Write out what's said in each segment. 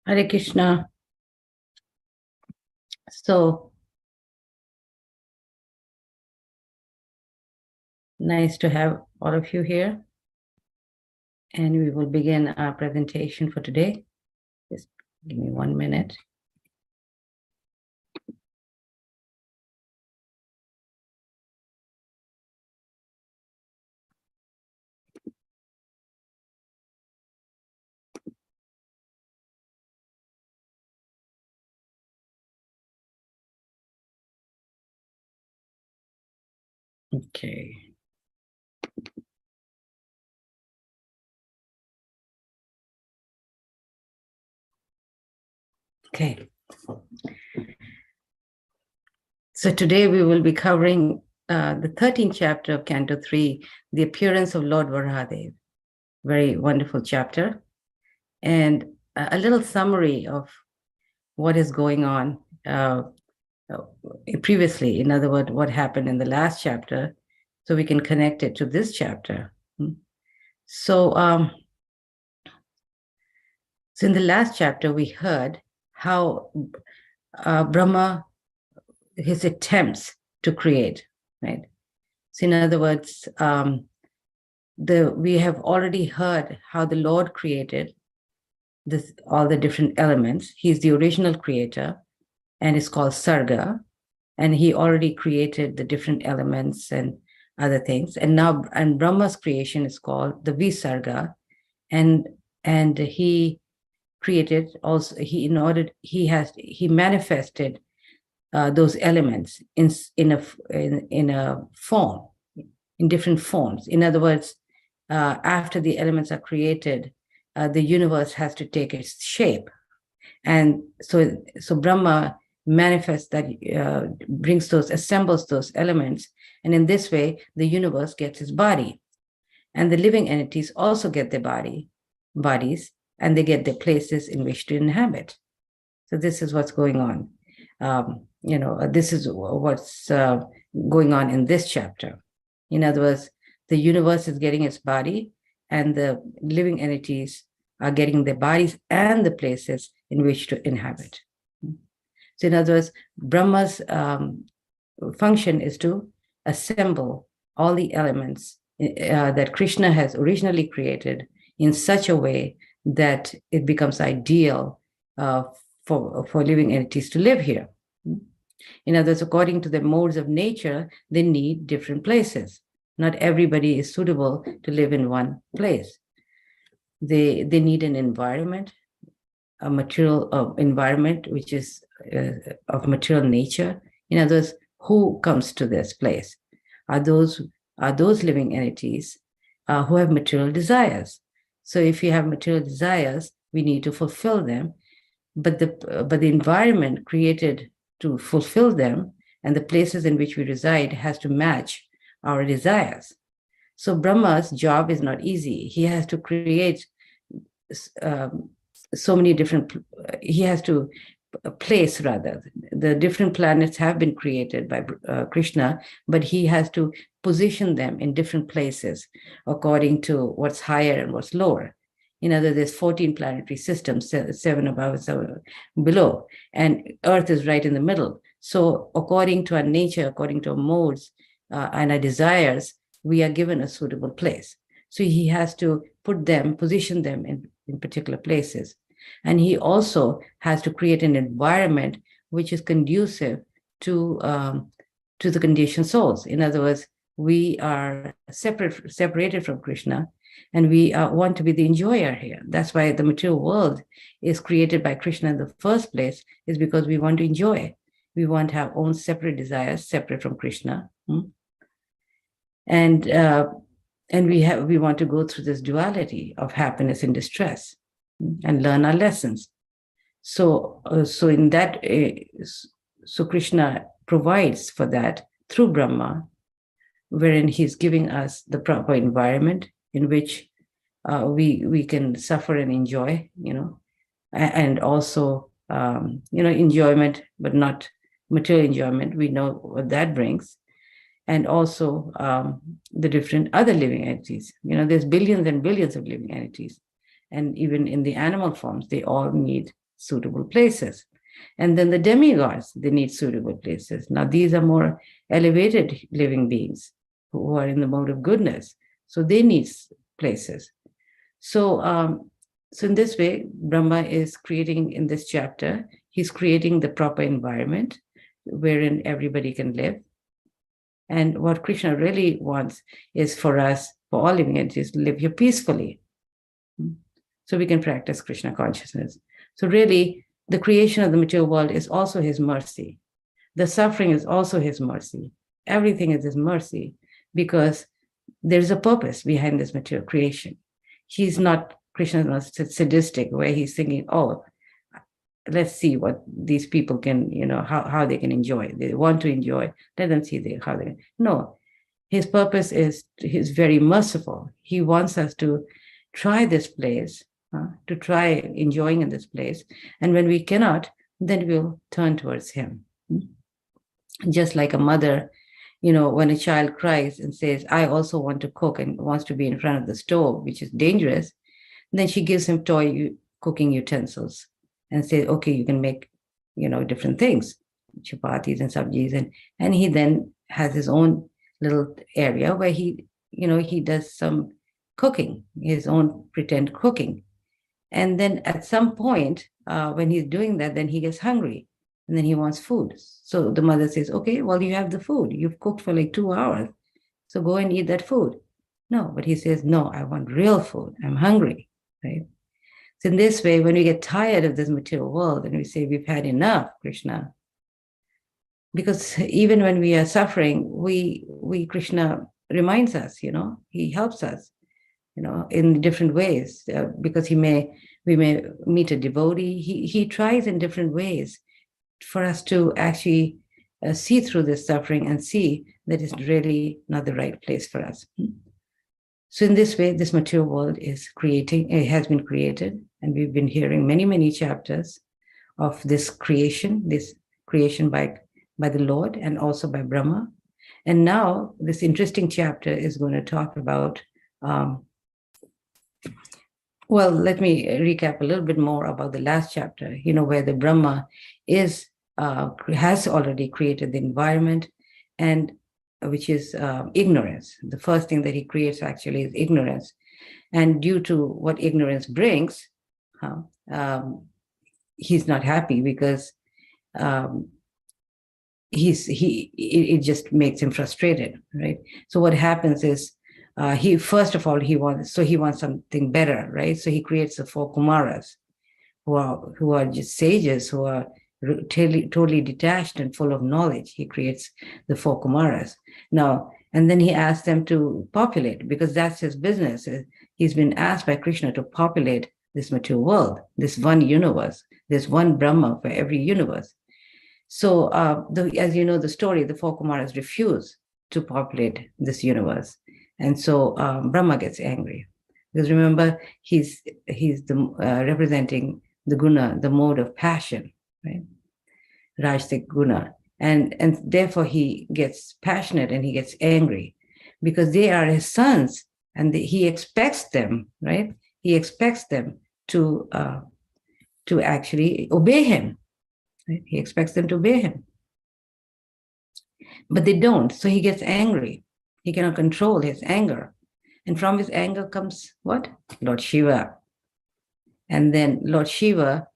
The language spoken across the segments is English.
Hare Krishna. So nice to have all of you here. And we will begin our presentation for today. Just give me 1 minute. Okay. Okay. So today we will be covering the 13th chapter of Canto 3, The Appearance of Lord Varahadev. Very wonderful chapter. And a little summary of what is going on previously. In other words, what happened in the last chapter, so we can connect it to this chapter. So in the last chapter, we heard how Brahma, his attempts to create, right? So in other words, we have already heard how the Lord created all the different elements. He's the original creator, and it's called Sarga, and he already created the different elements and other things. And now, and Brahma's creation is called the Visarga, and he created also, he manifested those elements in a form, in different forms. In other words, after the elements are created, the universe has to take its shape, and so Brahma manifests that, assembles those elements, and in this way the universe gets its body, and the living entities also get their bodies, and they get their places in which to inhabit. So this is what's going on. This is what's going on in this chapter. In other words, the universe is getting its body, and the living entities are getting their bodies and the places in which to inhabit. So in other words, Brahma's function is to assemble all the elements that Krishna has originally created in such a way that it becomes ideal for living entities to live here. In other words, according to the modes of nature, they need different places. Not everybody is suitable to live in one place. They need an environment, a material environment which is of material nature. In other words, who comes to this place? Are those living entities who have material desires? So if you have material desires, we need to fulfill them, but the environment created to fulfill them and the places in which we reside has to match our desires. So Brahma's job is not easy. He has to create so many different, he has to place, rather. The different planets have been created by Krishna, but he has to position them in different places according to what's higher and what's lower. In other words, there's 14 planetary systems, 7 above and 7 below, and Earth is right in the middle. So according to our nature, according to our modes and our desires, we are given a suitable place. So he has to position them in particular places. And he also has to create an environment which is conducive to the conditioned souls. In other words, we are separated from Krishna, and we want to be the enjoyer here. That's why the material world is created by Krishna in the first place, is because we want to enjoy. We want to have our own separate desires, separate from Krishna. And we want to go through this duality of happiness and distress and learn our lessons. So in that, so Krishna provides for that through Brahma, wherein he's giving us the proper environment in which we can suffer and enjoy, and also, enjoyment, but not material enjoyment. We know what that brings. And also the different other living entities. There's billions and billions of living entities. And even in the animal forms, they all need suitable places. And then the demigods, they need suitable places. Now, these are more elevated living beings who are in the mode of goodness. So they need places. So in this way, Brahma is creating in this chapter, he's creating the proper environment wherein everybody can live. And what Krishna really wants is for us, for all living entities, to live here peacefully. So we can practice Krishna consciousness. So really, the creation of the material world is also his mercy. The suffering is also his mercy. Everything is his mercy because there's a purpose behind this material creation. He's not, Krishna is not sadistic, where he's thinking, oh, let's see what these people can, how they can enjoy. They want to enjoy. Let them see how they. No, his purpose is he's very merciful. He wants us to try this place, to try enjoying in this place. And when we cannot, then we'll turn towards him. Just like a mother, when a child cries and says, I also want to cook, and wants to be in front of the stove, which is dangerous, then she gives him toy cooking utensils and says, okay, you can make, different things, chapatis and sabjis. And he then has his own little area where he does some cooking, his own pretend cooking. And then at some point, when he's doing that, then he gets hungry and then he wants food. So the mother says, okay, well, you have the food. You've cooked for like 2 hours. So go and eat that food. No, but he says, no, I want real food. I'm hungry, right? So in this way, when we get tired of this material world and we say we've had enough, Krishna, because even when we are suffering, we Krishna reminds us, he helps us, in different ways, because we may meet a devotee. He tries in different ways for us to actually see through this suffering and see that it's really not the right place for us. So in this way, this material world has been created, and we've been hearing many, many chapters of this creation by the Lord and also by Brahma. And now this interesting chapter is going to talk about, let me recap a little bit more about the last chapter, where the Brahma has already created the environment, and which is ignorance. The first thing that he creates actually is ignorance. And due to what ignorance brings, he's not happy because it just makes him frustrated, right? So what happens is he wants something better, right? So he creates the 4 Kumaras who are just sages, who are totally detached and full of knowledge. He creates the 4 Kumaras. Now, and then he asks them to populate, because that's his business. He's been asked by Krishna to populate this material world, this one universe. There's one Brahma for every universe. So, as you know the story, the 4 Kumaras refuse to populate this universe. And so Brahma gets angry. Because remember, he's representing the guna, the mode of passion, right? Rajasic guna. And therefore he gets passionate and he gets angry because they are his sons, and he expects them, right? He expects them to actually obey him. Right? He expects them to obey him. But they don't. So he gets angry. He cannot control his anger. And from his anger comes what? Lord Shiva. And then Lord Shiva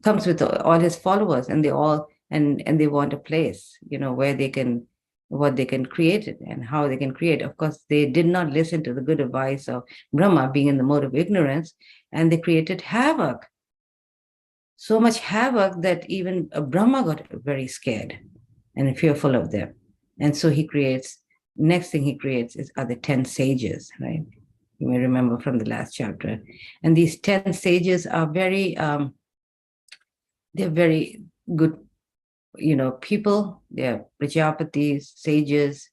comes with all his followers, and they all and they want a place, where they can create it and how they can create. Of course, they did not listen to the good advice of Brahma, being in the mode of ignorance, and they created havoc. So much havoc that even Brahma got very scared and fearful of them. And so next thing he creates are the 10 sages, right? You may remember from the last chapter. And these 10 sages are they're very good, people. They're Prajapatis, sages,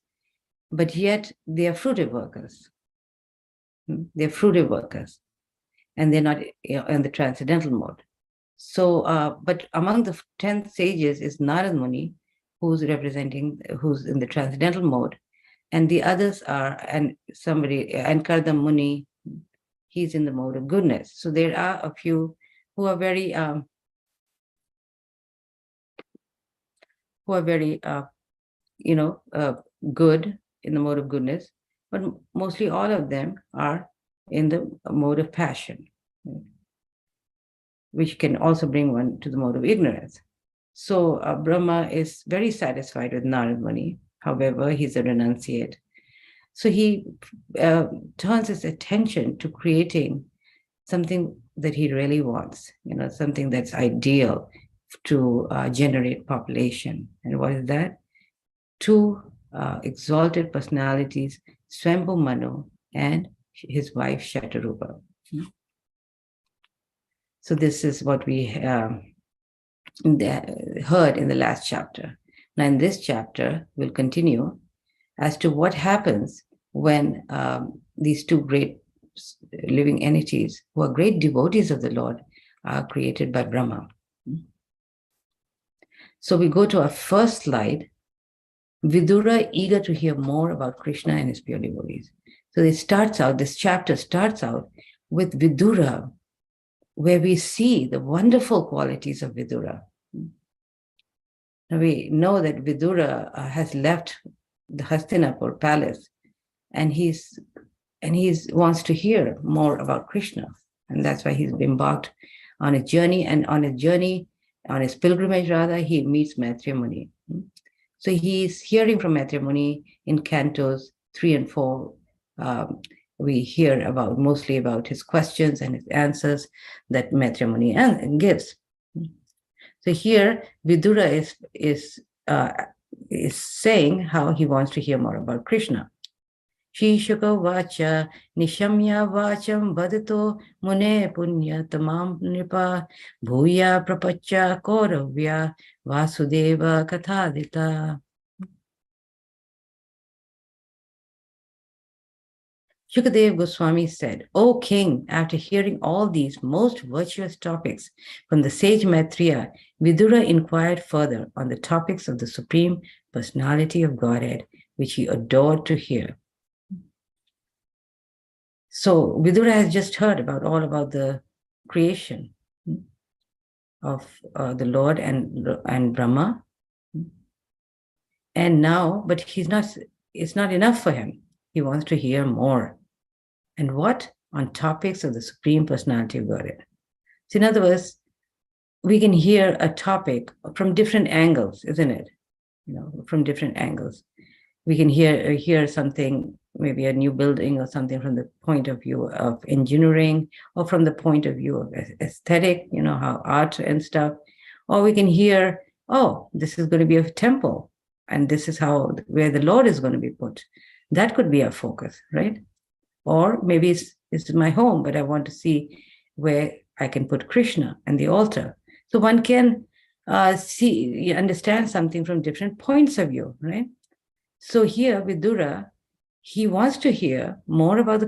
but yet they are fruitive workers. They're fruitive workers, and they're not in the transcendental mode. So, but among the 10 sages is Narad Muni, who's in the transcendental mode, and the others are, and Kardam Muni, he's in the mode of goodness. So there are a few who are very good in the mode of goodness, but mostly all of them are in the mode of passion, which can also bring one to the mode of ignorance. So Brahma is very satisfied with Narad Muni. However, he's a renunciate. So he turns his attention to creating something that he really wants, something that's ideal to generate population. And what is that? Two exalted personalities, Swambhu Manu and his wife Shatarupa. So this is what we heard in the last chapter. Now in this chapter, we'll continue as to what happens when these two great living entities, who are great devotees of the Lord, are created by Brahma. So we go to our first slide. Vidura, eager to hear more about Krishna and his pure devotees. So this chapter starts out with Vidura, where we see the wonderful qualities of Vidura. Now we know that Vidura has left the Hastinapur palace, and he wants to hear more about Krishna, and that's why he's embarked on a journey. And on his pilgrimage, he meets Maitreya Muni. So he's hearing from Maitreya Muni in Cantos 3 and 4. We hear mostly about his questions and his answers that Maitreya Muni gives. So here, Vidura is saying how he wants to hear more about Krishna. Shishaka vacha nishamya vacham vadito mune punya tamam nipa bhuya prapacha kauravya vasudeva kathadita. Shukadev Goswami said, O king, after hearing all these most virtuous topics from the sage Maitreya, Vidura inquired further on the topics of the Supreme Personality of Godhead, which he adored to hear. So Vidura has just heard all about the creation of the Lord and Brahma. And now, but it's not enough for him. He wants to hear more. And what? On topics of the Supreme Personality of Godhead. So in other words, we can hear a topic from different angles, isn't it? From different angles. We can hear something, maybe a new building or something, from the point of view of engineering, or from the point of view of aesthetic, how art and stuff. Or we can hear, oh, this is going to be a temple, and this is where the Lord is going to be put. That could be our focus, right? Or maybe it's my home, but I want to see where I can put Krishna and the altar. So one can understand something from different points of view, right? So here, Vidura, he wants to hear more about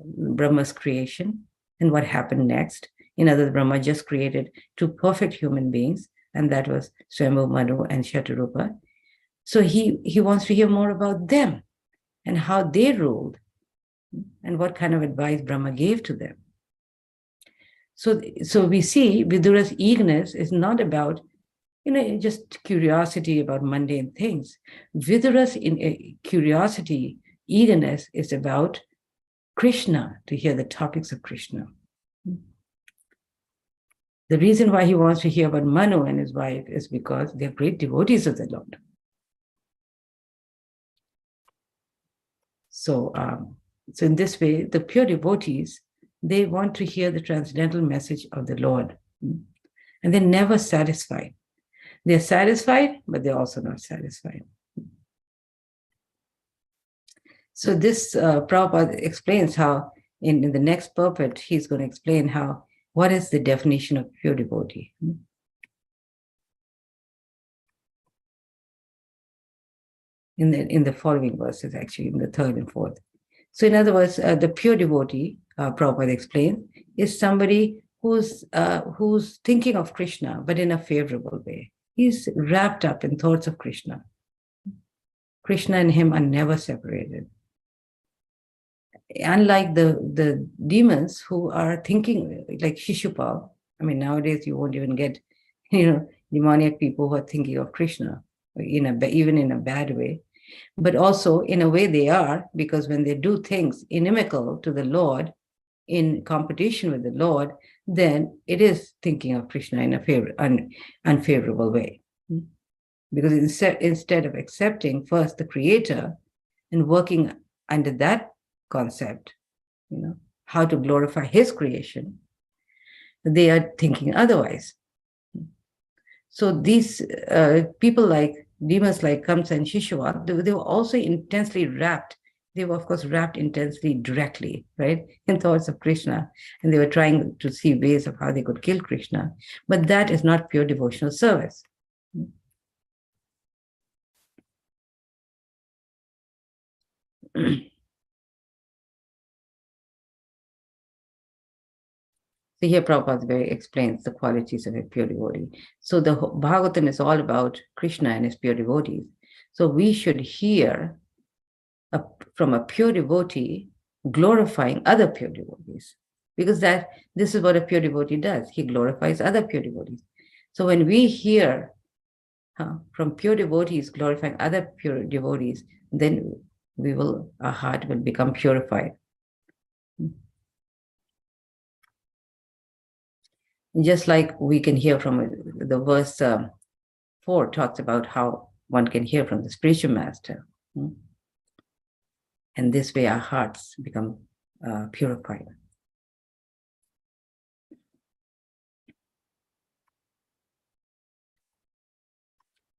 Brahma's creation and what happened next. In other words, Brahma just created two perfect human beings, and that was Swambhu Manu and Shatarupa. So he wants to hear more about them and how they ruled and what kind of advice Brahma gave to them. So we see Vidura's eagerness is not about just curiosity about mundane things. Vidura's curiosity, eagerness is about Krishna, to hear the topics of Krishna. The reason why he wants to hear about Manu and his wife is because they're great devotees of the Lord. So in this way, the pure devotees, they want to hear the transcendental message of the Lord. And they're never satisfied. They're satisfied, but they're also not satisfied. So this Prabhupada explains how, in the next purport, he's going to explain what is the definition of pure devotee. In the following verses, actually, in the third and fourth. So in other words, the pure devotee, Prabhupada explains, is somebody who's thinking of Krishna, but in a favorable way. He's wrapped up in thoughts of Krishna. Krishna and him are never separated. Unlike the demons who are thinking, like Shishupal, I mean, nowadays you won't even get, demoniac people who are thinking of Krishna, even in a bad way. But also, in a way, they are, because when they do things inimical to the Lord, in competition with the Lord, then it is thinking of Krishna in a unfavorable way. Because instead of accepting first the Creator and working under that concept, how to glorify His creation, they are thinking otherwise. So these people like demons like Kamsa and Shishwa, they were also intensely wrapped. They were, of course, wrapped intensely directly, right, in thoughts of Krishna. And they were trying to see ways of how they could kill Krishna. But that is not pure devotional service. So here Prabhupada explains the qualities of a pure devotee. So the Bhagavatam is all about Krishna and his pure devotees. So we should hear from a pure devotee glorifying other pure devotees, because this is what a pure devotee does. He glorifies other pure devotees. So when we hear from pure devotees glorifying other pure devotees, then our heart will become purified. Just like we can hear from the verse 4 talks about how one can hear from the spiritual master. And this way our hearts become purified.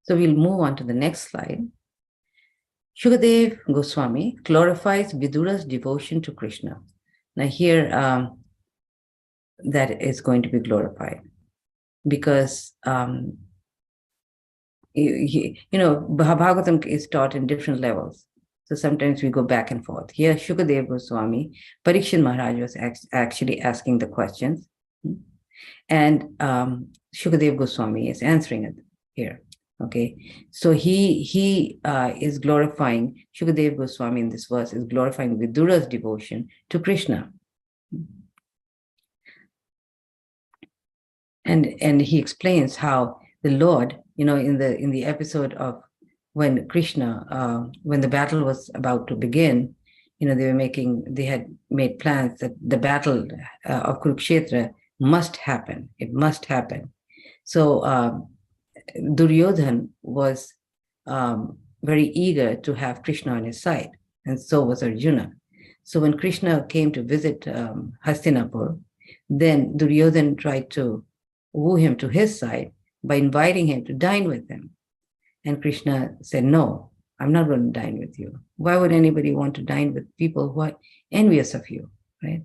So we'll move on to the next slide. Shukadev Goswami glorifies Vidura's devotion to Krishna. Now here, that is going to be glorified because, Bhagavatam is taught in different levels. So sometimes we go back and forth. Here, Shukadev Goswami, Parikshit Maharaj was actually asking the questions. And Shukadev Goswami is answering it here. Okay, so he is glorifying, Shukadev Goswami in this verse is glorifying Vidura's devotion to Krishna. And he explains how the Lord, in the episode of when Krishna, when the battle was about to begin, they had made plans that the battle of Kurukshetra must happen. It must happen. So Duryodhan was very eager to have Krishna on his side, and so was Arjuna. So when Krishna came to visit Hastinapur, then Duryodhan tried to woo him to his side by inviting him to dine with him. And Krishna said, "No, I'm not going to dine with you. Why would anybody want to dine with people who are envious of you, right?"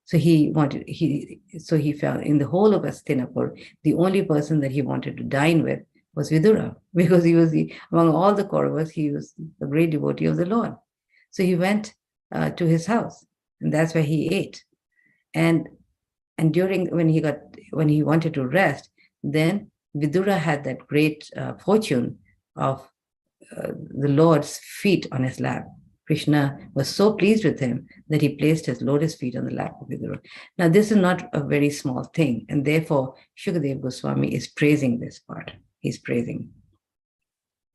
So he felt in the whole of Hastinapur, the only person that he wanted to dine with was Vidura, because he was among all the Kauravas, he was a great devotee of the Lord. So he went to his house, and that's where he ate. And during when he wanted to rest, then Vidura had that great fortune of the Lord's feet on his lap. Krishna was so pleased with him that he placed his lotus feet on the lap of Vidura. Now, this is not a very small thing, and therefore Shukadev Goswami is praising this part. He's praising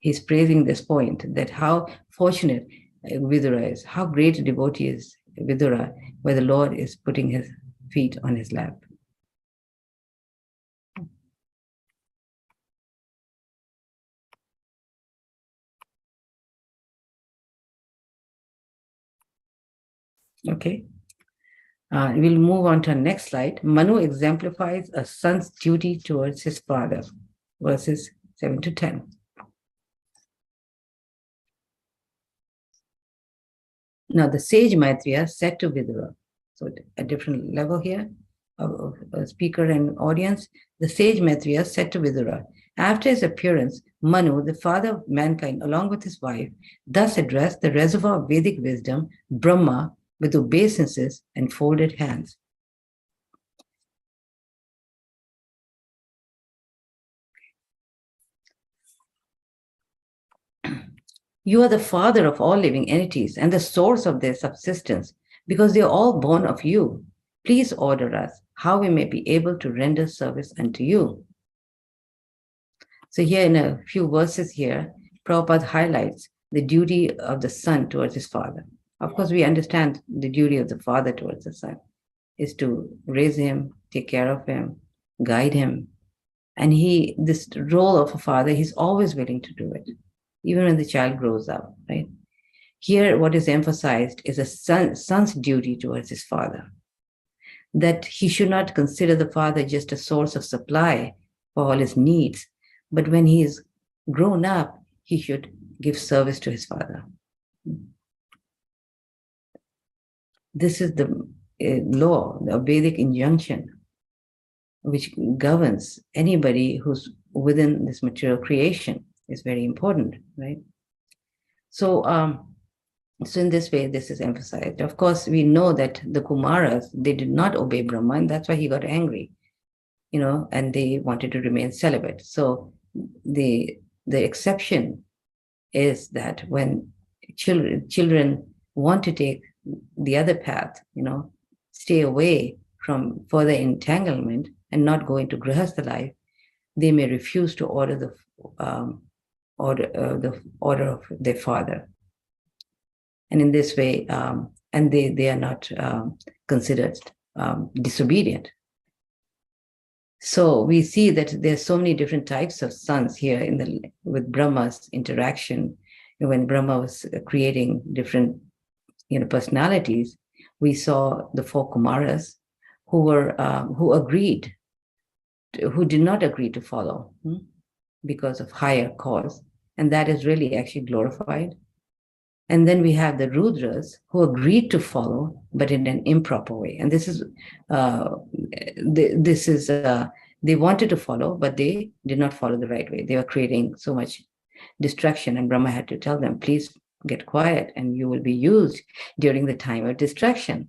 this point, that how fortunate Vidura is, how great a devotee is Vidura, where the Lord is putting his feet on his lap. Okay. We'll move on to our next slide. Manu exemplifies a son's duty towards his father, verses 7 to 10. Now, the sage Maitreya said to Vidura, so a different level here of speaker and audience, the sage Maitreya said to Vidura, after his appearance, Manu, the father of mankind, along with his wife, thus addressed the reservoir of Vedic wisdom, Brahma, with obeisances and folded hands. You are the father of all living entities and the source of their subsistence, because they are all born of you. Please order us how we may be able to render service unto you. So here in a few verses here, Prabhupada highlights the duty of the son towards his father. Of course, we understand the duty of the father towards the son is to raise him, take care of him, guide him. And this role of a father, he's always willing to do it, even when the child grows up, right? Here, what is emphasized is a son's duty towards his father, that he should not consider the father just a source of supply for all his needs, but when he is grown up, he should give service to his father. This is the law, the Vedic injunction, which governs anybody who's within this material creation. Is very important, right? So, so in this way, this is emphasized. Of course, we know that the Kumaras, they did not obey Brahma, and that's why he got angry, and they wanted to remain celibate. So the exception is that when children want to take the other path, stay away from further entanglement and not go into grihastha life, they may refuse to order the order of their father. And in this way, and they are not considered disobedient. So we see that there's so many different types of sons here with Brahma's interaction. When Brahma was creating different personalities, we saw the 4 Kumaras who did not agree to follow because of higher cause, and that is really actually glorified. And then we have the Rudras who agreed to follow, but in an improper way. And this is they wanted to follow, but they did not follow the right way. They were creating so much destruction, and Brahma had to tell them, please get quiet, and you will be used during the time of destruction.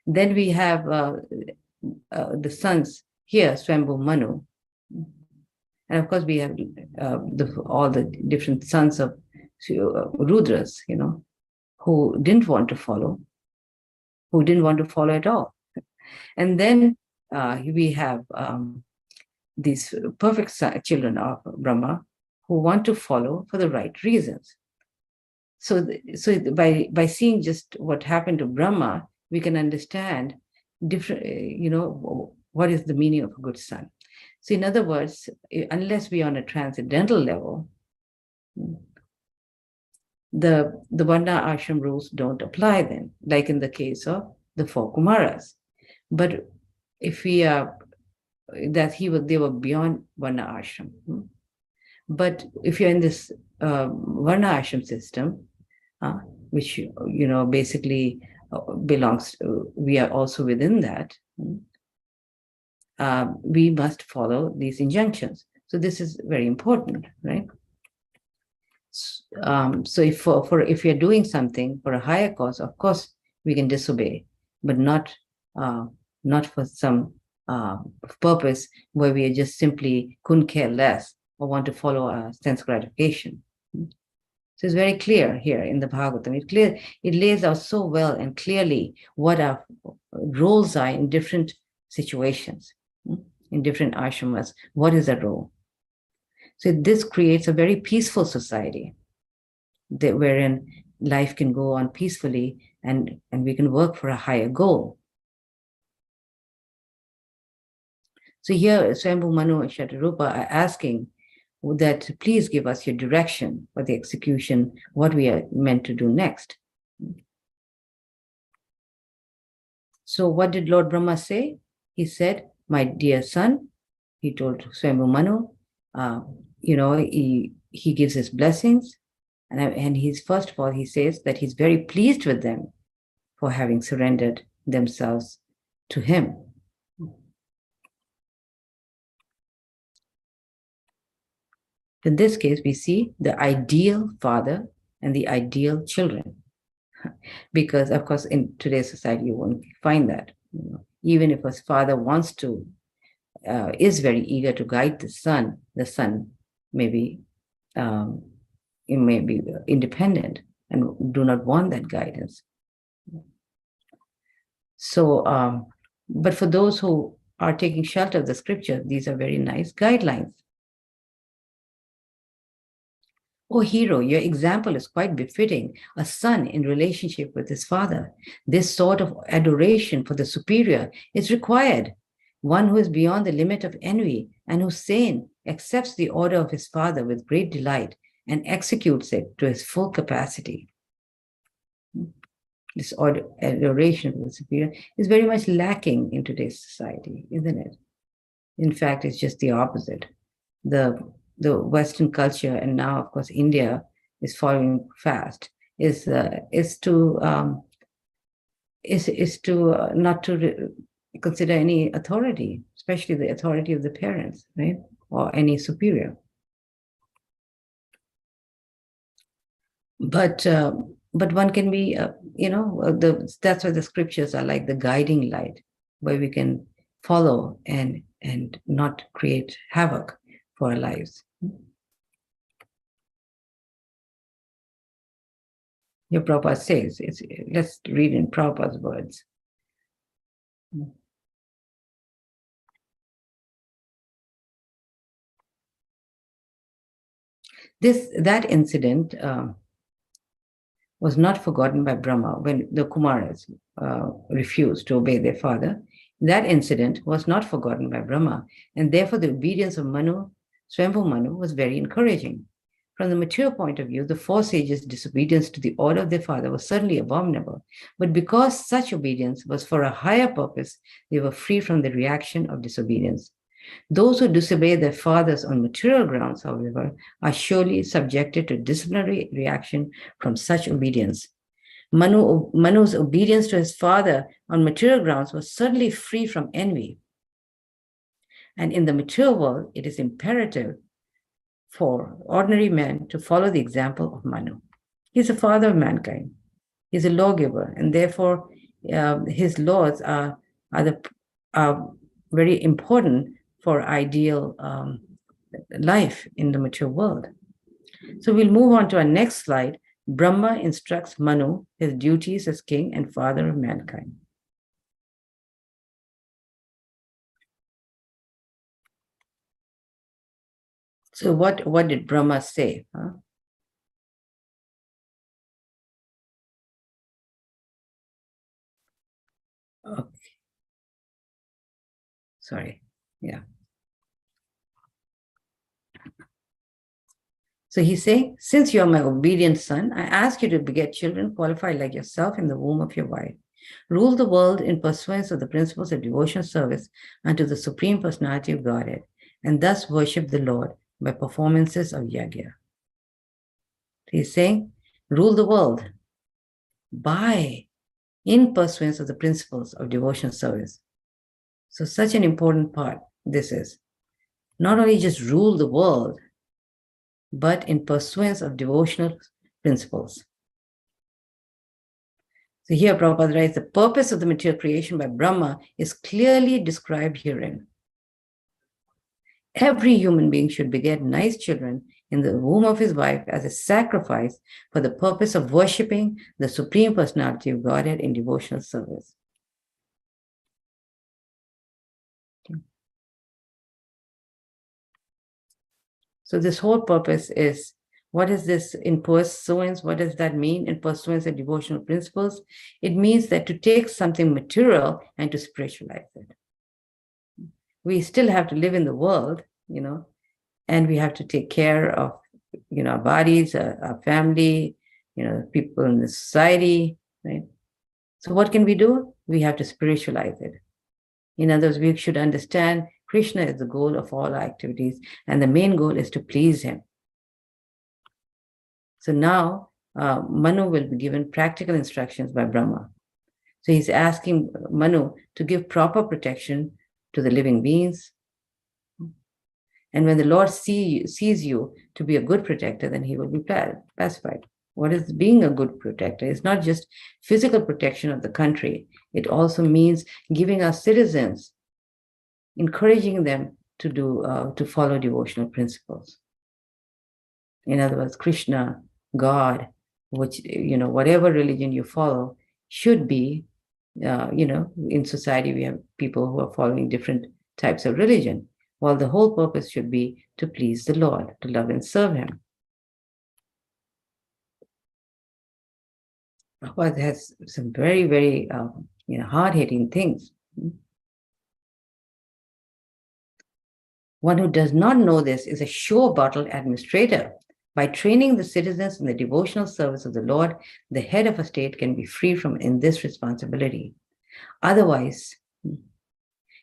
Then we have the sons here, Swambhu Manu. And of course, we have all the different sons of Rudras, who didn't want to follow at all. And then we have these perfect children of Brahma who want to follow for the right reasons. So by seeing just what happened to Brahma, we can understand different, what is the meaning of a good son. So in other words, unless we are on a transcendental level, the Varna ashram rules don't apply then, like in the case of the 4 Kumaras. But if we are, they were beyond Varna ashram. But if you're in this Varna ashram system, which, basically belongs, we are also within that, we must follow these injunctions. So this is very important, right? So if you're doing something for a higher cause, of course we can disobey, but not for some purpose where we just simply couldn't care less or want to follow a sense gratification. So it's very clear here in the Bhagavatam. It lays out so well and clearly what our roles are in different situations, in different ashramas. What is the role? So this creates a very peaceful society wherein life can go on peacefully and we can work for a higher goal. So here, Swambhu Manu and Shatarupa are asking that please give us your direction for the execution, what we are meant to do next. So what did Lord Brahma say? He said, my dear son, he told Swambhu Manu, he gives his blessings, and he's, first of all, he says that he's very pleased with them for having surrendered themselves to him. In this case, we see the ideal father and the ideal children, because of course in today's society you won't find that. Even if a father wants to, is very eager to guide the son may be independent and do not want that guidance. So, but for those who are taking shelter of the scripture, these are very nice guidelines. Oh, hero, your example is quite befitting a son in relationship with his father. This sort of adoration for the superior is required. One who is beyond the limit of envy and who's sane accepts the order of his father with great delight and executes it to his full capacity. This adoration for the superior is very much lacking in today's society, isn't it? In fact, it's just the opposite. The Western culture, and now of course India is following fast, is to not to consider any authority, especially the authority of the parents, right, or any superior. But one can be, that's why the scriptures are like the guiding light, where we can follow and not create havoc for our lives. Here Prabhupada says, let's read in Prabhupada's words. That incident was not forgotten by Brahma when the Kumaras refused to obey their father. That incident was not forgotten by Brahma, and therefore the obedience of Manu, Swayambhu Manu, was very encouraging. From the mature point of view, the four sages' disobedience to the order of their father was certainly abominable, but because such obedience was for a higher purpose, they were free from the reaction of disobedience. Those who disobey their fathers on material grounds, however, are surely subjected to disciplinary reaction from such obedience. Manu's obedience to his father on material grounds was certainly free from envy. And in the material world, it is imperative for ordinary men to follow the example of Manu. He's the father of mankind. He's a lawgiver, and therefore his laws are very important for ideal life in the mature world. So we'll move on to our next slide. Brahma instructs Manu his duties as king and father of mankind. So what did Brahma say? Huh? Okay. Sorry. Yeah. So he's saying, since you are my obedient son, I ask you to beget children qualified like yourself in the womb of your wife. Rule the world in pursuance of the principles of devotional service unto the Supreme Personality of Godhead, and thus worship the Lord by performances of yajna. He's saying, rule the world in pursuance of the principles of devotional service. So such an important part this is. Not only just rule the world, but in pursuance of devotional principles. So here Prabhupada writes, the purpose of the material creation by Brahma is clearly described herein. Every human being should beget nice children in the womb of his wife as a sacrifice for the purpose of worshipping the Supreme Personality of Godhead in devotional service. So this whole purpose is, what is this in pursuance? What does that mean in pursuance of devotional principles? It means that to take something material and to spiritualize it. We still have to live in the world, and we have to take care of, our bodies, our family, people in the society, right? So what can we do? We have to spiritualize it. In other words, we should understand Krishna is the goal of all our activities, and the main goal is to please him. So now Manu will be given practical instructions by Brahma. So he's asking Manu to give proper protection to the living beings. And when the Lord sees you to be a good protector, then he will be pacified. What is being a good protector? It's not just physical protection of the country. It also means giving our citizens, encouraging them to follow devotional principles. In other words, Krishna, God, which, whatever religion you follow, should be in society, we have people who are following different types of religion, while the whole purpose should be to please the Lord, to love and serve him. Well, it has some very, very hard-hitting things. One who does not know this is a sure bottle administrator. By training the citizens in the devotional service of the Lord, the head of a state can be free from this responsibility. Otherwise,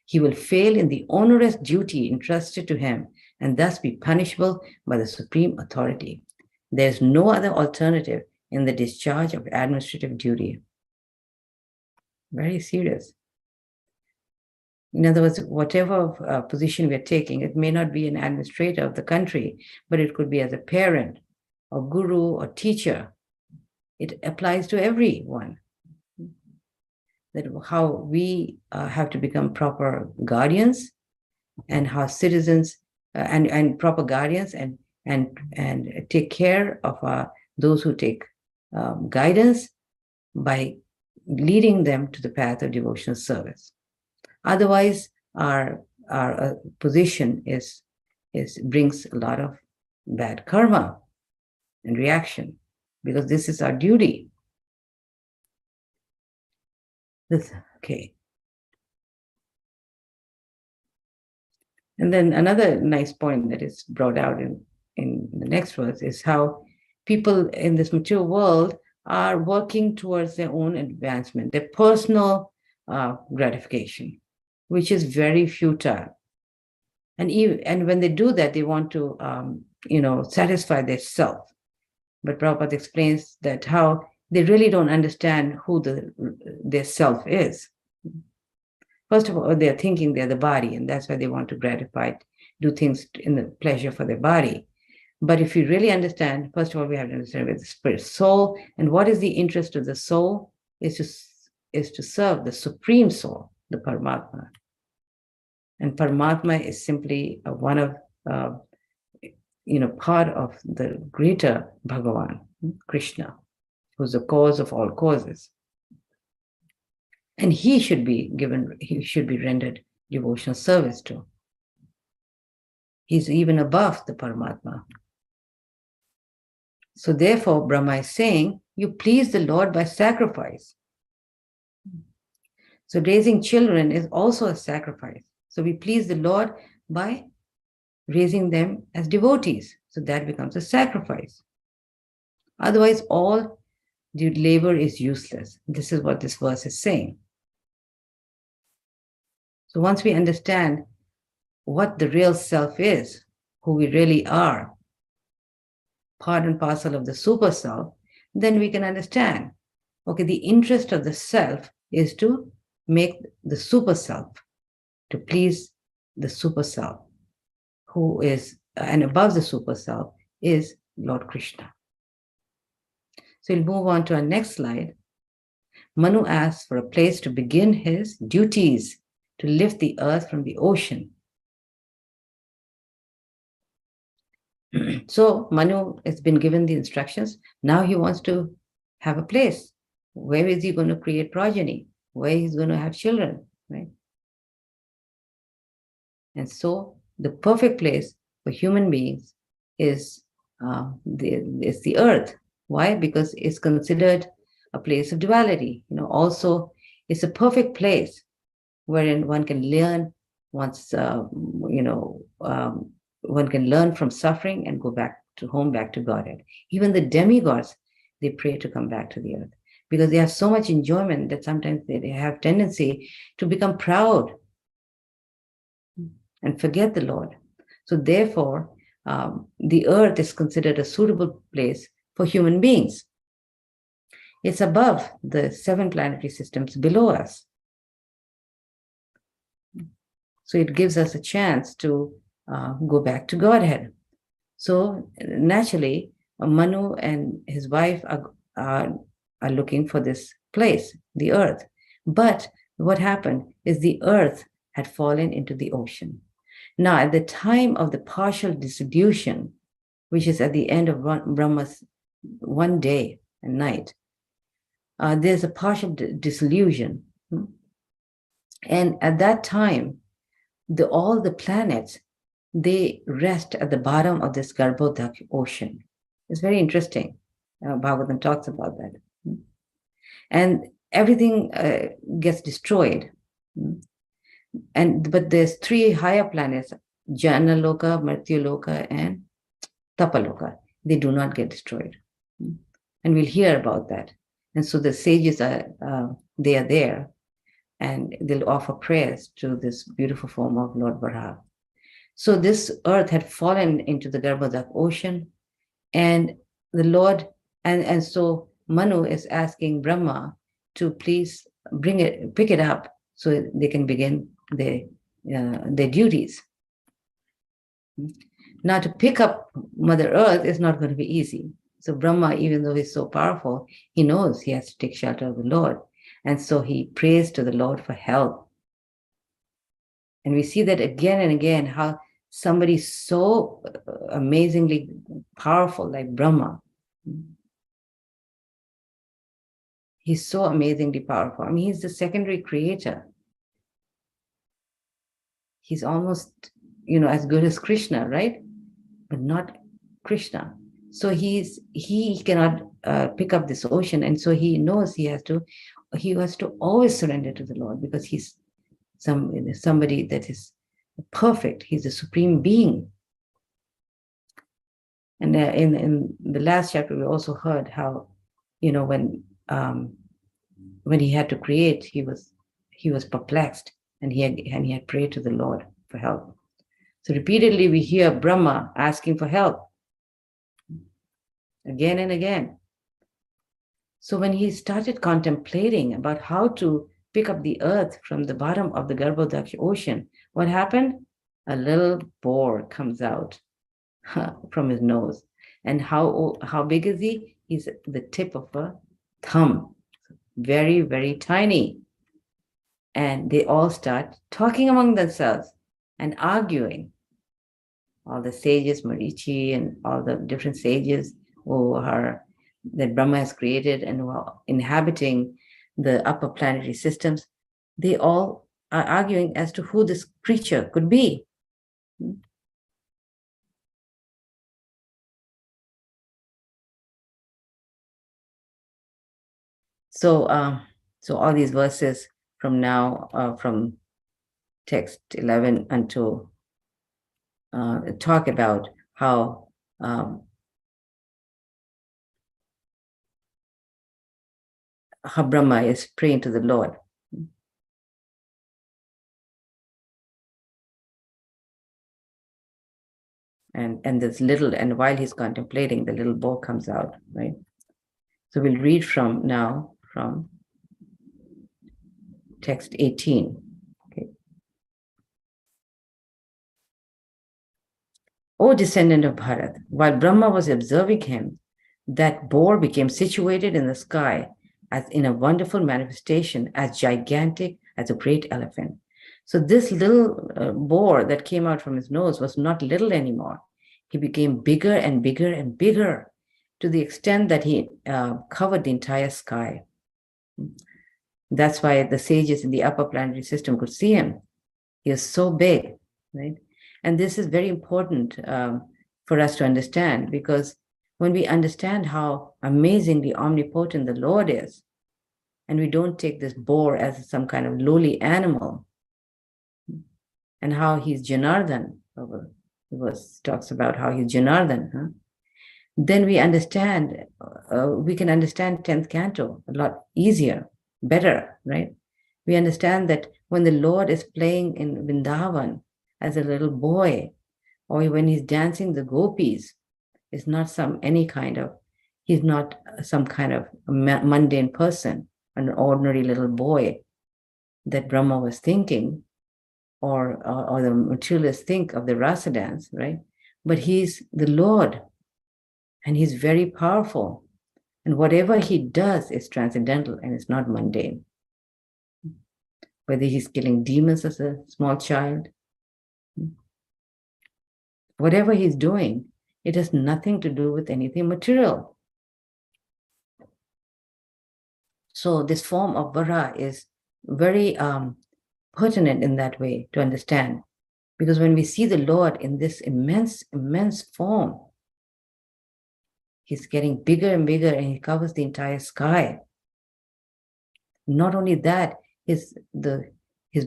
he will fail in the onerous duty entrusted to him and thus be punishable by the supreme authority. There is no other alternative in the discharge of administrative duty. Very serious. In other words, whatever position we are taking, it may not be an administrator of the country, but it could be as a parent or guru or teacher. It applies to everyone. That how we have to become proper guardians, and how citizens and proper guardians and take care of those who take guidance by leading them to the path of devotional service. Otherwise, our position brings a lot of bad karma and reaction, because this is our duty. Okay. And then another nice point that is brought out in the next verse is how people in this material world are working towards their own advancement, their personal gratification, which is very futile. And when they do that, they want to satisfy their self. But Prabhupada explains that how they really don't understand who their self is. First of all, they're thinking they're the body, and that's why they want to gratify, do things in the pleasure for their body. But if you really understand, first of all, we have to understand with the spirit, soul, and what is the interest of the soul is to serve the supreme soul, the Paramatma. And Paramatma is simply one of part of the greater Bhagavan, Krishna, who's the cause of all causes. And he should be rendered devotional service to. He's even above the Paramatma. So therefore, Brahma is saying, you please the Lord by sacrifice. So raising children is also a sacrifice. So we please the Lord by raising them as devotees. So that becomes a sacrifice. Otherwise, all the labor is useless. This is what this verse is saying. So once we understand what the real self is, who we really are, part and parcel of the super self, then we can understand, okay, the interest of the self is to make the super self, to please the super self, who is, and above the super self is Lord Krishna. So we'll move on to our next slide. Manu asks for a place to begin his duties to lift the earth from the ocean. So Manu has been given the instructions. Now he wants to have a place. Where is he going to create progeny? Where he's going to have children, right? And so the perfect place for human beings is the earth. Why? Because it's considered a place of duality. Also, it's a perfect place wherein one can learn one can learn from suffering and go back to Godhead. Even the demigods, they pray to come back to the earth because they have so much enjoyment that sometimes they have tendency to become proud and forget the Lord. So therefore, the earth is considered a suitable place for human beings. It's above the 7 planetary systems below us. So it gives us a chance to go back to Godhead. So naturally, Manu and his wife are looking for this place, the earth. But what happened is the earth had fallen into the ocean. Now, at the time of the partial dissolution, which is at the end of Brahma's one day and night, there's a partial dissolution And at that time, all the planets, they rest at the bottom of this Garbhodak ocean. It's very interesting. Bhagavatam talks about that. And everything gets destroyed. But there's 3 higher planets, Jana Loka, Mrityu Loka, and Tapaloka. They do not get destroyed. And we'll hear about that. And so the sages are there, and they'll offer prayers to this beautiful form of Lord Varaha. So this earth had fallen into the Garbhodak ocean, and the Lord, and so Manu is asking Brahma to please pick it up so they can begin their duties. Now, to pick up Mother Earth is not going to be easy. So Brahma, even though he's so powerful, he knows he has to take shelter of the Lord. And so he prays to the Lord for help. And we see that again and again, how somebody so amazingly powerful like Brahma, he's so amazingly powerful. I mean, he's the secondary creator. He's almost, as good as Krishna, right? But not Krishna. So he cannot pick up this ocean, and so he knows he has to always surrender to the Lord, because he's somebody that is perfect. He's the supreme being. And in the last chapter, we also heard how, when he had to create, he was perplexed, and he had prayed to the Lord for help. So repeatedly we hear Brahma asking for help again and again. So when he started contemplating about how to pick up the earth from the bottom of the Garbhodak ocean, what happened? A little boar comes out from his nose. And how big is he? He's the tip of a thumb. Very, very tiny. And they all start talking among themselves and arguing. All the sages, Marichi, and all the different sages that Brahma has created and who are inhabiting the upper planetary systems, they all are arguing as to who this creature could be. So all these verses from now, from text 11 until talk about how Brahma is praying to the Lord. And this while he's contemplating, the little boar comes out, right? So we'll read from text 18. Okay. O descendant of Bharat, while Brahma was observing him, that boar became situated in the sky as in a wonderful manifestation, as gigantic as a great elephant. So this little boar that came out from his nose was not little anymore. He became bigger and bigger and bigger, to the extent that he covered the entire sky. That's why the sages in the upper planetary system could see him. He was so big, right? And this is very important for us to understand, because when we understand how amazingly omnipotent the Lord is, and we don't take this boar as some kind of lowly animal, and how he's Janardhan, the verse talks about how he's Janardhan, then we understand, we can understand 10th canto a lot easier, better, right? We understand that when the Lord is playing in Vrindavan as a little boy, or when he's dancing the gopis, it's not he's not some kind of mundane person, an ordinary little boy that Brahma was thinking, or the materialists think of the rasa dance, right? But he's the Lord, and he's very powerful. And whatever he does is transcendental and it's not mundane. Whether he's killing demons as a small child, whatever he's doing, it has nothing to do with anything material. So this form of Vara is very pertinent in that way to understand. Because when we see the Lord in this immense, immense form, he's getting bigger and bigger and he covers the entire sky. Not only that, his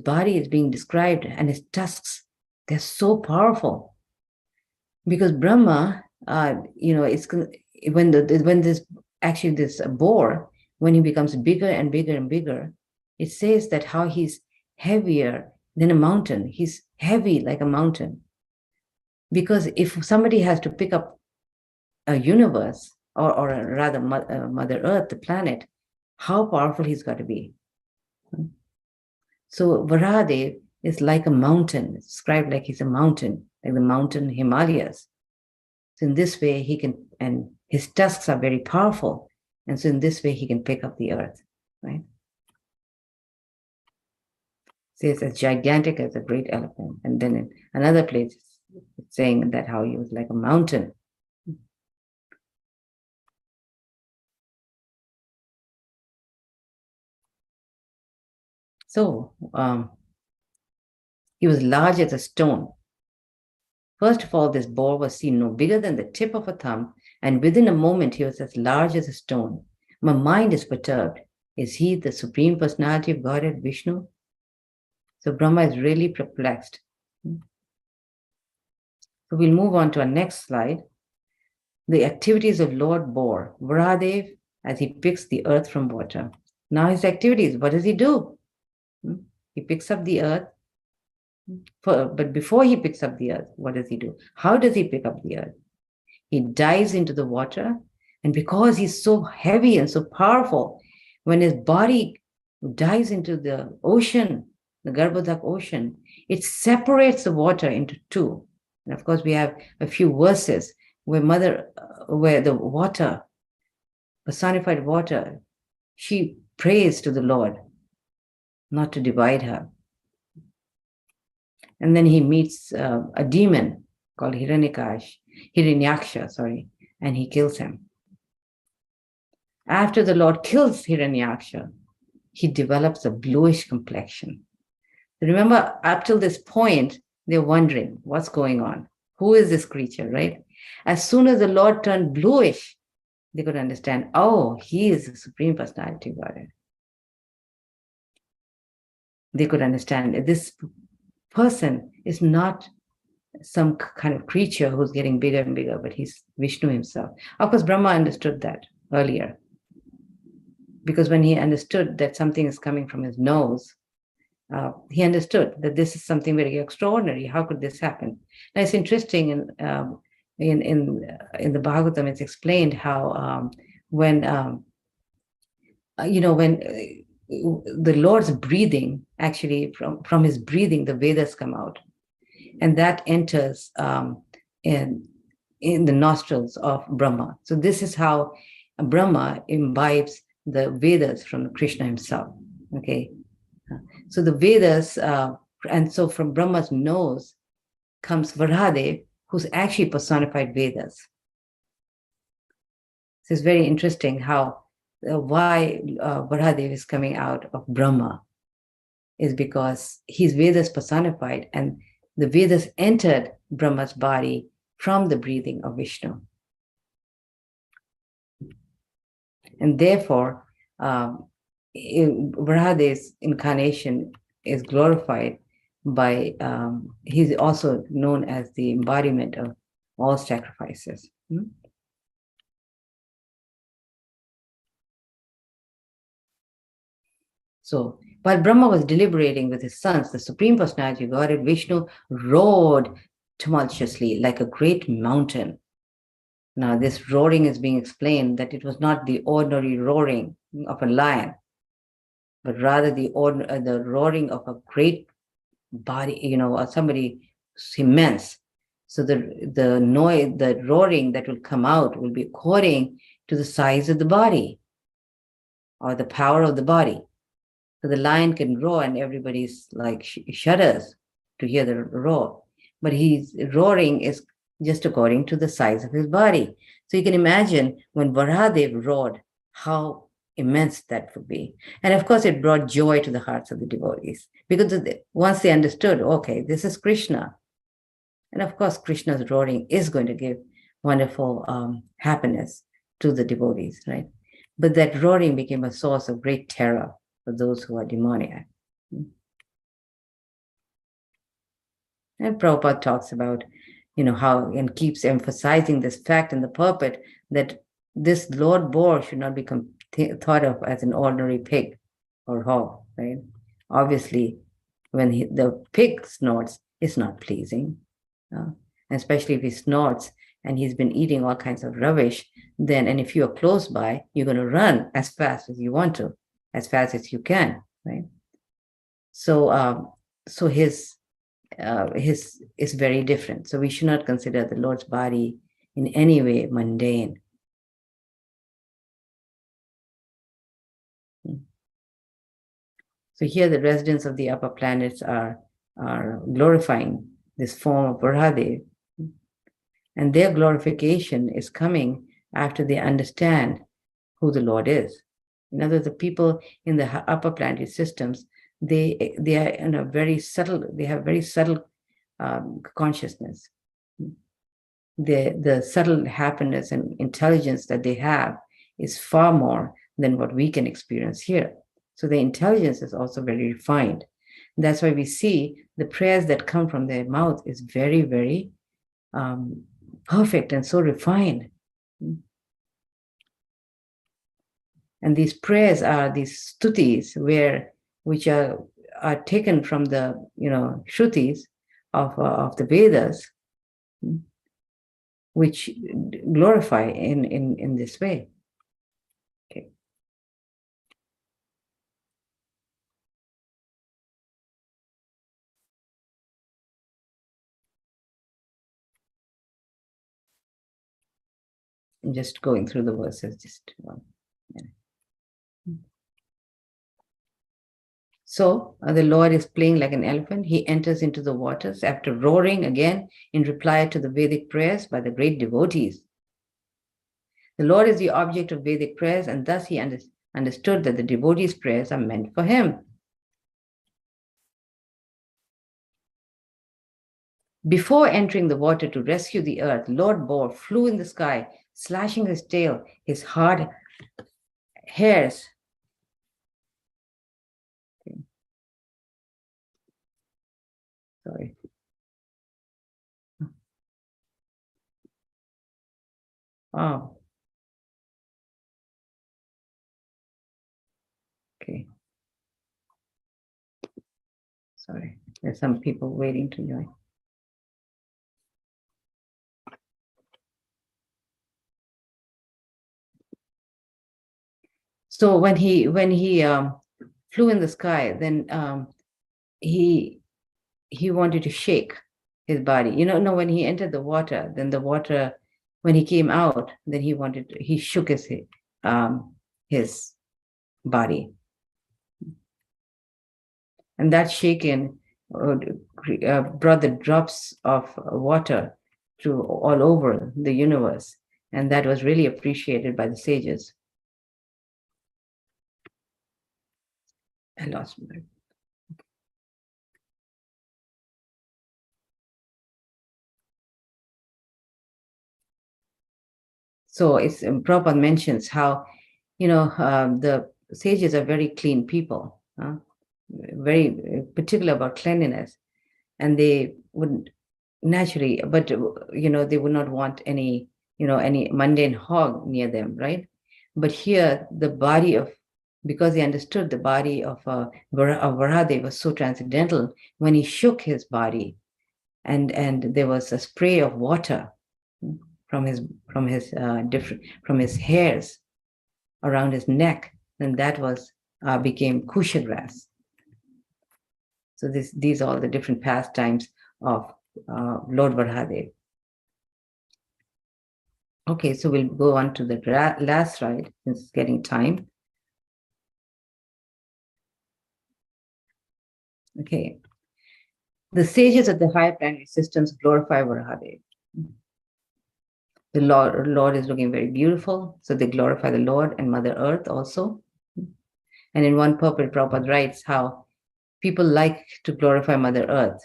body is being described and his tusks, they're so powerful. Because Brahma, it's when this boar, when he becomes bigger and bigger and bigger, it says that how he's heavier than a mountain. He's heavy like a mountain. Because if somebody has to pick up a universe, or rather Mother Earth, the planet, how powerful he's got to be. So Varahadev is like a mountain. It's described like he's a mountain, like the mountain Himalayas. So in this way, he can, and his tusks are very powerful. And so in this way, he can pick up the earth, right? So it's as gigantic as a great elephant. And then in another place, it's saying that how he was like a mountain. So he was large as a stone. First of all, this boar was seen no bigger than the tip of a thumb, and within a moment he was as large as a stone. My mind is perturbed. Is he the Supreme Personality of Godhead, Vishnu? So Brahma is really perplexed. So we'll move on to our next slide. The activities of Lord Boar, Varahadev, as he picks the earth from water. Now his activities, what does he do? He picks up the earth. But before he picks up the earth, what does he do? How does he pick up the earth? He dives into the water, and because he's so heavy and so powerful, when his body dives into the ocean, the Garbhodak ocean, it separates the water into two. And of course, we have a few verses where the water, personified water, she prays to the Lord not to divide her. And then he meets a demon called Hiranyaksha, and he kills him. After the Lord kills Hiranyaksha, he develops a bluish complexion. Remember, up till this point, they're wondering what's going on. Who is this creature, right? As soon as the Lord turned bluish, they could understand, oh, he is the Supreme Personality of Godhead. They could understand that this person is not some kind of creature who's getting bigger and bigger, but he's Vishnu himself. Of course, Brahma understood that earlier, because when he understood that something is coming from his nose, he understood that this is something very extraordinary. How could this happen? Now it's interesting in the Bhagavatam, it's explained how when the Lord's breathing, actually from his breathing, the Vedas come out, and that enters in the nostrils of Brahma. So this is how Brahma imbibes the Vedas from Krishna himself. Okay, so the Vedas, and so from Brahma's nose comes Varahadev, who's actually personified Vedas. So it's very interesting how why Varahadev is coming out of Brahma is because he's Vedas personified, and the Vedas entered Brahma's body from the breathing of Vishnu. And therefore, Varahadev's incarnation is glorified by, he's also known as the embodiment of all sacrifices. So, while Brahma was deliberating with his sons, the Supreme Personality of Godhead, Vishnu, roared tumultuously like a great mountain. Now, this roaring is being explained that it was not the ordinary roaring of a lion, but rather the roaring of a great body, somebody immense. So the noise, the roaring that will come out will be according to the size of the body or the power of the body. So the lion can roar and everybody's like shudders to hear the roar. But his roaring is just according to the size of his body. So you can imagine when Varahadev roared, how immense that would be. And of course, it brought joy to the hearts of the devotees, because once they understood, okay, this is Krishna. And of course, Krishna's roaring is going to give wonderful happiness to the devotees, right? But that roaring became a source of great terror for those who are demoniac. And Prabhupada talks about, how, and keeps emphasizing this fact in the pulpit, that this Lord Boar should not be thought of as an ordinary pig or hog, right? Obviously, when the pig snorts, it's not pleasing. Especially if he snorts and he's been eating all kinds of rubbish, then, and if you are close by, you're going to run as fast as you want to, as fast as you can, right? So his is very different. So we should not consider the Lord's body in any way mundane. So here the residents of the upper planets are glorifying this form of Varahadev. And their glorification is coming after they understand who the Lord is. In other words, the people in the upper planetary systems, they are in a very subtle, they have very subtle consciousness. The subtle happiness and intelligence that they have is far more than what we can experience here. So the intelligence is also very refined. That's why we see the prayers that come from their mouth is very, very perfect and so refined. And these prayers are these stutis, which are taken from the shrutis of the Vedas, which glorify in this way. Okay. I'm just going through the verses, just one minute. So the Lord is playing like an elephant. He enters into the waters after roaring again in reply to the Vedic prayers by the great devotees. The Lord is the object of Vedic prayers, and thus he understood that the devotees' prayers are meant for him. Before entering the water to rescue the earth, Lord Boar flew in the sky, slashing his tail, his hard hairs. Okay. Sorry. Oh. Okay. Sorry. There's some people waiting to join. So when he flew in the sky, then he wanted to shake his body. When he entered the water, then the water, when he came out, then he shook his body. And that shaking brought the drops of water to all over the universe. And that was really appreciated by the sages. I lost my. So Prabhupada mentions how, the sages are very clean people, very particular about cleanliness, and they wouldn't naturally, but they would not want any mundane hog near them, right? But here, the body of, because they understood the body of Varahadev was so transcendental, when he shook his body, and there was a spray of water from his hairs around his neck, then that became kusha grass. So these are all the different pastimes of Lord Varahadev. Okay, so we'll go on to the last slide since it's getting time. Okay. The sages of the higher planetary systems glorify Varahadev. The Lord is looking very beautiful, so they glorify the Lord and Mother Earth also. And in one purport, Prabhupada writes how people like to glorify Mother Earth,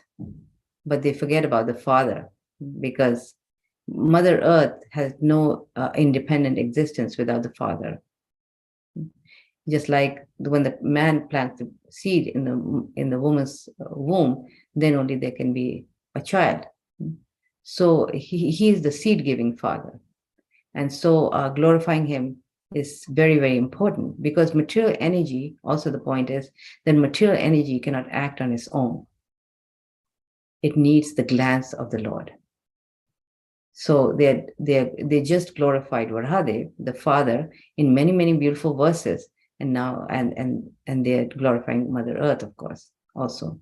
but they forget about the Father, because Mother Earth has no independent existence without the Father. Just like when the man plants the seed in the woman's womb, then only there can be a child. So he is the seed-giving Father. And so glorifying him is very, very important, because material energy, also the point is that material energy cannot act on its own. It needs the glance of the Lord. So they just glorified Varahadev, the Father, in many, many beautiful verses, and now and they're glorifying Mother Earth, of course, also.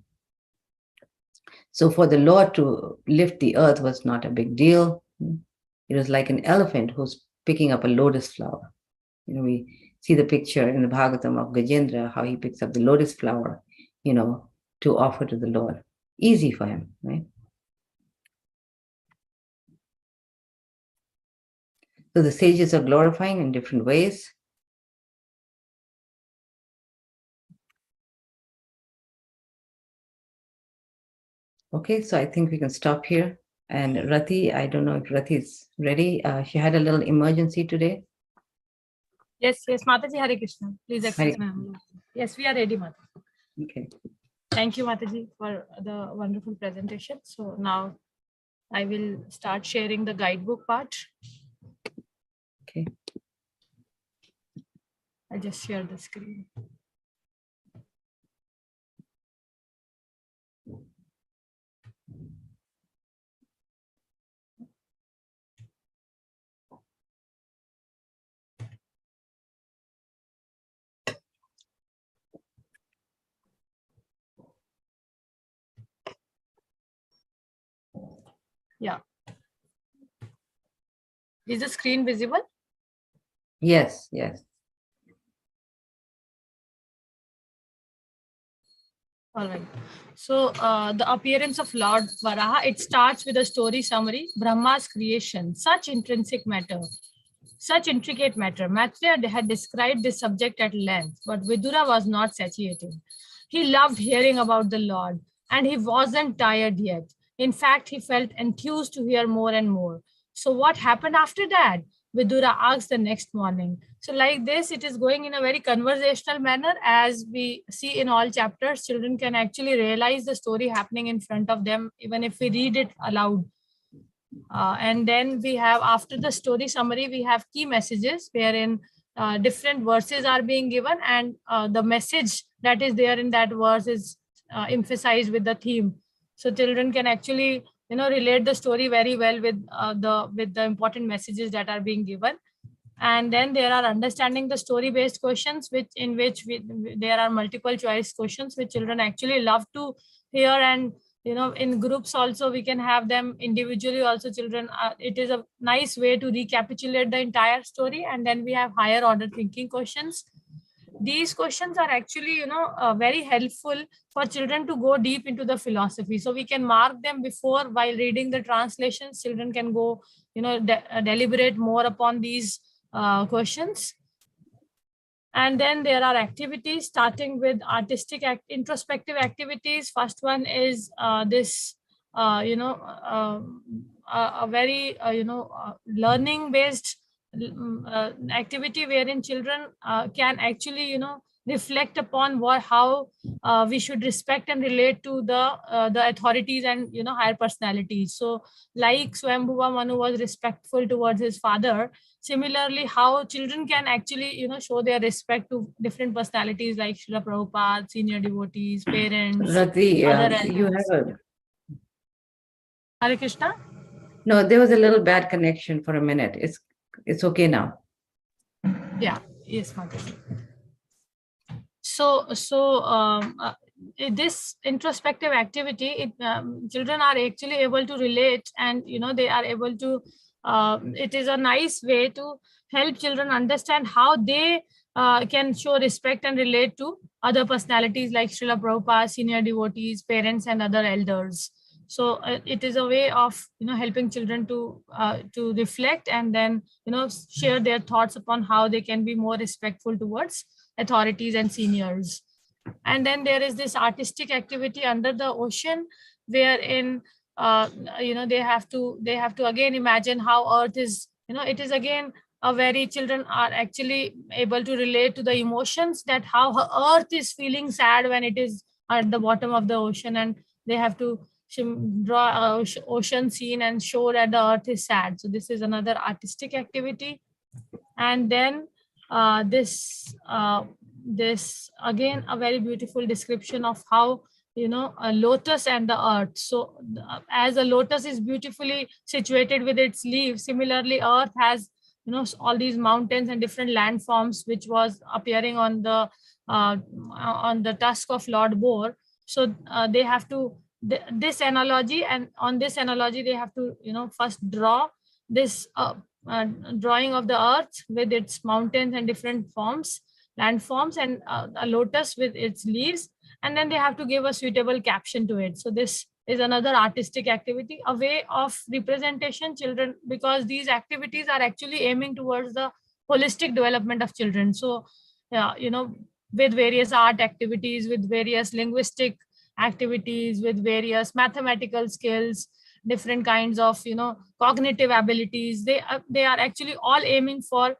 So for the Lord to lift the earth was not a big deal. It was like an elephant who's picking up a lotus flower. We see the picture in the Bhagavatam of Gajendra, how he picks up the lotus flower, to offer to the Lord. Easy for him, right? So the sages are glorifying in different ways. Okay, so I think we can stop here. And Rati, I don't know if Rati is ready. She had a little emergency today. Yes, Mataji, Hare Krishna. Please accept my humble. Yes, we are ready, Mataji. Okay. Thank you, Mataji, for the wonderful presentation. So now I will start sharing the guidebook part. Okay. I'll just share the screen. Yeah. Is the screen visible? Yes. All right. So the appearance of Lord Varaha, it starts with a story summary, Brahma's creation, such intrinsic matter, such intricate matter. Maitreya had described this subject at length, but Vidura was not satiated. He loved hearing about the Lord, and he wasn't tired yet. In fact, he felt enthused to hear more and more. So what happened after that? Vidura asked the next morning. So like this, it is going in a very conversational manner. As we see in all chapters, children can actually realize the story happening in front of them, even if we read it aloud. And then we have, after the story summary, we have key messages wherein different verses are being given, and the message that is there in that verse is emphasized with the theme. So children can actually relate the story very well with the important messages that are being given. And then there are understanding the story based questions, which there are multiple choice questions which children actually love to hear. And in groups also we can have them, individually also children, it is a nice way to recapitulate the entire story. And then we have higher order thinking questions. These questions are actually very helpful for children to go deep into the philosophy. So we can mark them before, while reading the translations children can go deliberate more upon these questions. And then there are activities, starting with artistic introspective activities. First one is this a very learning based activity, wherein children can actually reflect upon how we should respect and relate to the authorities and higher personalities. So like Swambhuva Manu was respectful towards his father, similarly how children can actually show their respect to different personalities like Srila Prabhupada, senior devotees, parents, Rati, other you have Hare Krishna. No, there was a little bad connection for a minute. It's okay now. Yeah. Yes, Mataji. So this introspective activity, children are actually able to relate, and they are able to it is a nice way to help children understand how they can show respect and relate to other personalities like Srila Prabhupada, senior devotees, parents, and other elders. So it is a way of helping children to reflect, and then share their thoughts upon how they can be more respectful towards authorities and seniors. And then there is this artistic activity under the ocean, wherein they have to again imagine how Earth is. It is again a very, children are actually able to relate to the emotions, that how Earth is feeling sad when it is at the bottom of the ocean, and they have to draw a ocean scene and show that the Earth is sad. So this is another artistic activity. And then this again a very beautiful description of how a lotus and the earth. So as a lotus is beautifully situated with its leaves, similarly Earth has all these mountains and different landforms which was appearing on the tusk of Lord Boar. So they have to this analogy, and on this analogy they have to first draw this drawing of the earth with its mountains and different forms, landforms, and a lotus with its leaves, and then they have to give a suitable caption to it. So this is another artistic activity, a way of representation children, because these activities are actually aiming towards the holistic development of children. So yeah, with various art activities, with various linguistic activities, with various mathematical skills, different kinds of cognitive abilities, they are actually all aiming for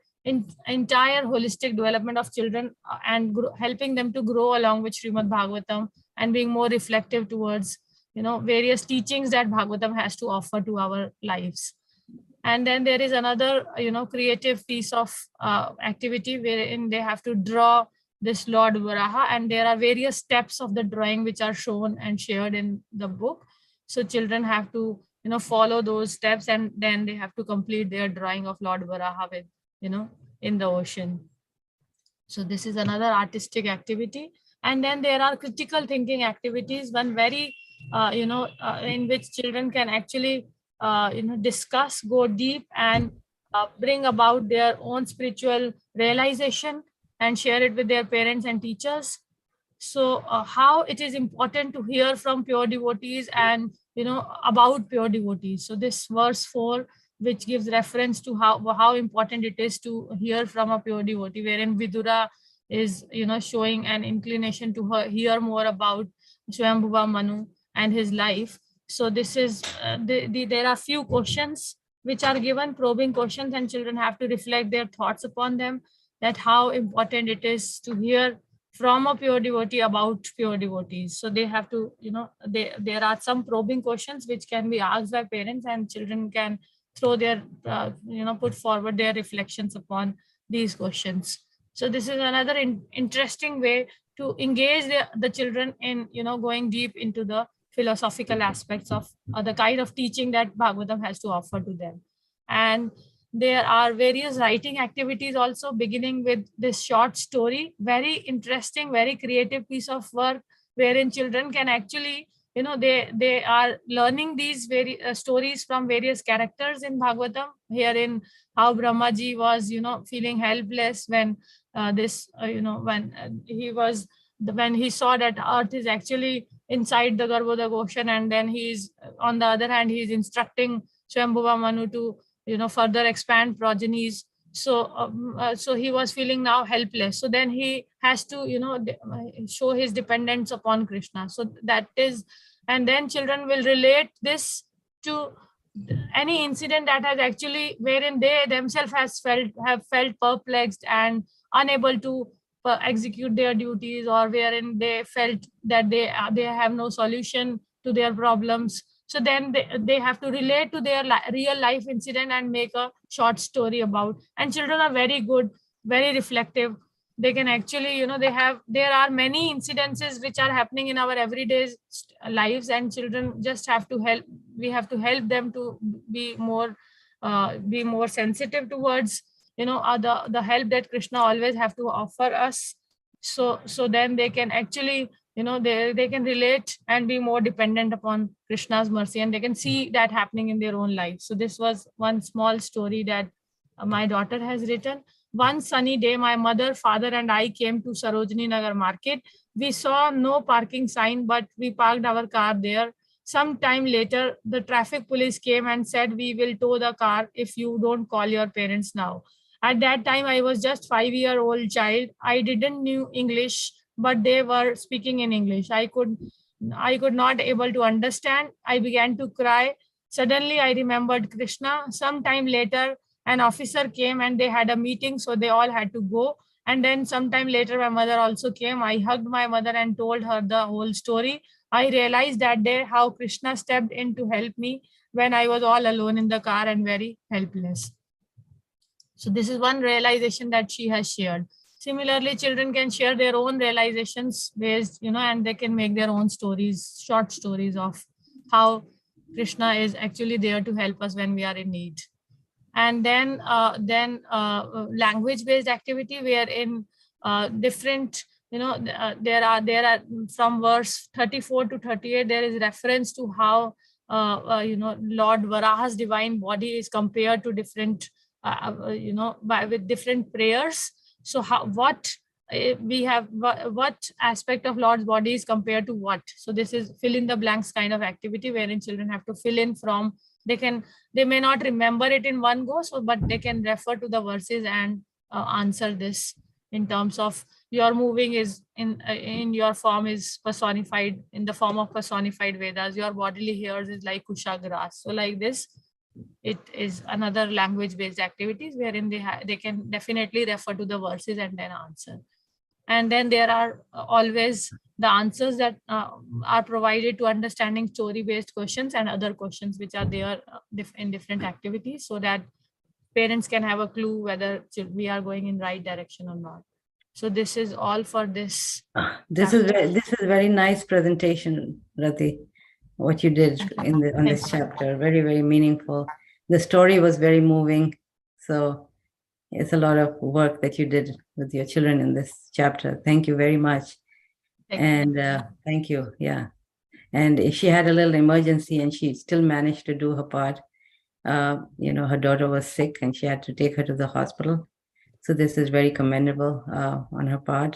entire holistic development of children, and helping them to grow along with Srimad Bhagavatam, and being more reflective towards various teachings that Bhagavatam has to offer to our lives. And then there is another creative piece of activity wherein they have to draw this Lord Varaha, and there are various steps of the drawing which are shown and shared in the book. So children have to follow those steps, and then they have to complete their drawing of Lord Varaha with in the ocean. So this is another artistic activity. And then there are critical thinking activities, one very in which children can actually discuss, go deep, and bring about their own spiritual realization and share it with their parents and teachers. So how it is important to hear from pure devotees, and about pure devotees. So this verse 4, which gives reference to how important it is to hear from a pure devotee, wherein Vidura is showing an inclination to hear more about Swayambhuva Manu and his life. So this is there are few questions which are given, probing questions, and children have to reflect their thoughts upon them, that how important it is to hear from a pure devotee about pure devotees. So they have to there are some probing questions which can be asked by parents, and children can throw their put forward their reflections upon these questions. So this is another interesting way to engage the children in going deep into the philosophical aspects of the kind of teaching that Bhagavatam has to offer to them. And there are various writing activities also, beginning with this short story, very interesting, very creative piece of work, wherein children can actually they are learning these stories from various characters in Bhagavatam, herein how Brahmaji was feeling helpless when when he saw that earth is actually inside the Garbhodak ocean, and then he's on the other hand he's instructing Swayambhuva Manu to further expand progenies. So he was feeling now helpless, so then he has to show his dependence upon Krishna. So that is, and then children will relate this to any incident that has actually, wherein they themselves have felt perplexed and unable to execute their duties, or wherein they felt that they have no solution to their problems. So then they have to relate to their real life incident and make a short story about. And children are very good, very reflective. They can actually, there are many incidences which are happening in our everyday lives, and children just have to help. We have to help them to be more sensitive towards, the help that Krishna always have to offer us. So then they can actually, they can relate and be more dependent upon Krishna's mercy, and they can see that happening in their own life. So this was one small story that my daughter has written. One sunny day, my mother, father, and I came to Sarojini Nagar market. We saw no parking sign, but we parked our car there. Some time later, the traffic police came and said, "We will tow the car if you don't call your parents now." At that time, I was just 5-year-old child. I didn't knew English, but they were speaking in English. I could not able to understand. I began to cry. Suddenly, I remembered Krishna. Sometime later, an officer came and they had a meeting, so they all had to go. And then sometime later, my mother also came. I hugged my mother and told her the whole story. I realized that day how Krishna stepped in to help me when I was all alone in the car and very helpless. So this is one realization that she has shared. Similarly, children can share their own realizations based, and they can make their own stories, short stories of how Krishna is actually there to help us when we are in need. And then language-based activity, wherein different, there are from verse 34 to 38, there is reference to how Lord Varaha's divine body is compared to different with different prayers. So what we have, what aspect of Lord's body is compared to what? So this is fill in the blanks kind of activity wherein children have to fill in from, they may not remember it in one go, so but they can refer to the verses and answer this in terms of your moving is in your form is personified in the form of personified Vedas. Your bodily hairs is like kusha grass. So like this, it is another language-based activities wherein they can definitely refer to the verses and then answer. And then there are always the answers that are provided to understanding story-based questions and other questions which are there in different activities, so that parents can have a clue whether we are going in right direction or not. So this is all for this. This is very nice presentation, Rati, what you did on this chapter. Very, very meaningful. The story was very moving. So it's a lot of work that you did with your children in this chapter. Thank you very much. Thank you. Yeah. And she had a little emergency and she still managed to do her part. Her daughter was sick and she had to take her to the hospital. So this is very commendable on her part,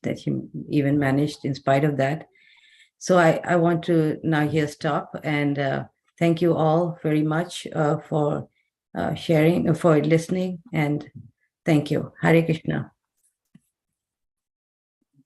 that she even managed in spite of that. So I want to now here stop and thank you all very much for sharing, for listening, and thank you. Hare Krishna.